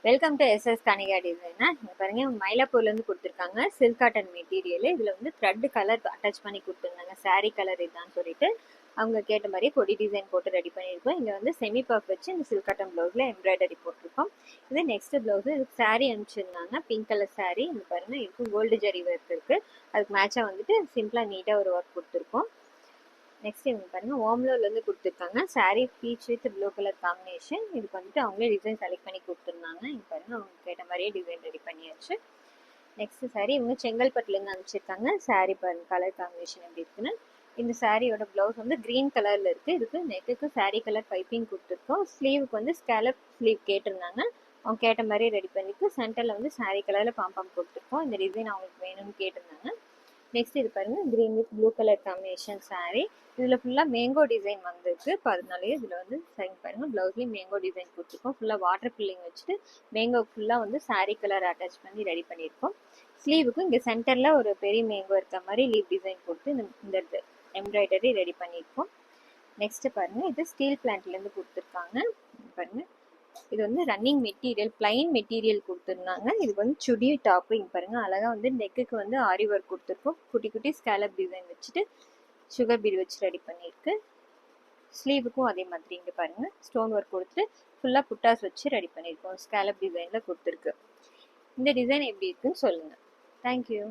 Welcome to SS Kanika டிசைனா. இங்கே பாருங்க மயிலாப்பூர்லேருந்து கொடுத்துருக்காங்க சில்க் காட்டன் மெட்டீரியல். இதில் வந்து த்ரெட் கலர் அட்டாச் பண்ணி கொடுத்துருந்தாங்க. சாரீ கலர் இதுதான் சொல்லிட்டு அவங்க கேட்ட மாதிரி கொடி டிசைன் போட்டு ரெடி பண்ணியிருக்கோம். இங்கே வந்து செமி பஃப் வச்சு இந்த சில்க் காட்டன் ப்ளவுஸில் எம்ப்ராய்டரி போட்டிருக்கோம். இது நெக்ஸ்ட் ப்ளவுஸு இதுக்கு சாரீ அனுப்பிச்சிருந்தாங்க. Pink colour sari. இங்கே பாருங்க இதுக்கு கோல்டு ஜரி ஒர்க் இருக்குது. அதுக்கு மேட்சாக வந்துட்டு சிம்பிளாக நீட்டாக ஒரு ஒர்க் கொடுத்துருக்கோம். நெக்ஸ்ட் இவங்க பாருங்க ஓம்லோலேருந்து கொடுத்துருக்காங்க sari beach with blue colour combination. இதுக்கு வந்துட்டு அவங்களே டிசைன் செலக்ட் பண்ணி கொடுத்துருந்தாங்க. இங்கே பாருங்க அவங்க கேட்ட மாதிரியே டிசைன் ரெடி பண்ணியாச்சு. நெக்ஸ்ட் சாரீ இவங்க செங்கல்பட்டுலேருந்து அனுப்பிச்சிருக்காங்க. சாரீ பாருங்க கலர் காம்பினேஷன் எப்படி இருக்குன்னு. இந்த சாரியோட ப்ளவுஸ் வந்து க்ரீன் கலரில் இருக்குது. இதுக்கு நெக்குக்கு சாரீ கலர் பைப்பிங் கொடுத்துருக்கோம். ஸ்லீவுக்கு வந்து ஸ்கேலப் ஸ்லீவ் கேட்டிருந்தாங்க. அவங்க கேட்ட மாதிரியே ரெடி பண்ணிட்டு சென்டரில் வந்து சாரீ கலரில் பாம்பம் கொடுத்துருக்கோம். இந்த டிசைன் அவங்களுக்கு வேணும்னு கேட்டிருந்தாங்க. நெக்ஸ்ட் இது பாருங்க green with blue colour combination sari. இதில் ஃபுல்லாக மேங்கோ டிசைன் வந்திருக்கு. இப்போ அதனாலேயே இதில் வந்து சைன் பாருங்க ப்ளவுஸ்லேயும் மேங்கோ டிசைன் கொடுத்துருக்கோம். ஃபுல்லாக வாட்டர் ஃபில்லிங் வச்சுட்டு மேங்கோ ஃபுல்லாக வந்து சாரீ கலர் அட்டாச் பண்ணி ரெடி பண்ணியிருக்கோம். ஸ்லீவுக்கு இங்கே சென்டரில் ஒரு பெரிய மேங்கோ இருக்க மாதிரி லீவ் டிசைன் கொடுத்து இந்த எம்ப்ராய்டரி ரெடி பண்ணியிருக்கோம். நெக்ஸ்ட் பாருங்க இது ஸ்டீல் பிளான்ட்லேருந்து கொடுத்துருக்காங்க. பாருங்க இது வந்து ரன்னிங் மெட்டீரியல் பிளைன் மெட்டீரியல் கொடுத்துருந்தாங்க. இதுக்கு வந்து சுடி டாப்பு. இங்கே பாருங்க அழகா வந்து நெக்குக்கு வந்து ஆரி ஒர்க் கொடுத்துருக்கோம். குட்டி குட்டி ஸ்கேலப் டிசைன் வச்சுட்டு சுகர் பீட் வச்சு ரெடி பண்ணியிருக்கு. ஸ்லீவுக்கும் அதே மாதிரி இங்கே பாருங்க ஸ்டோன் ஒர்க் கொடுத்துட்டு ஃபுல்லாக புட்டாஸ் வச்சு ரெடி பண்ணியிருக்கோம். ஸ்கேலப் டிசைனில் கொடுத்துருக்கு. இந்த டிசைன் எப்படி இருக்குன்னு சொல்லுங்கள். தேங்க்யூ.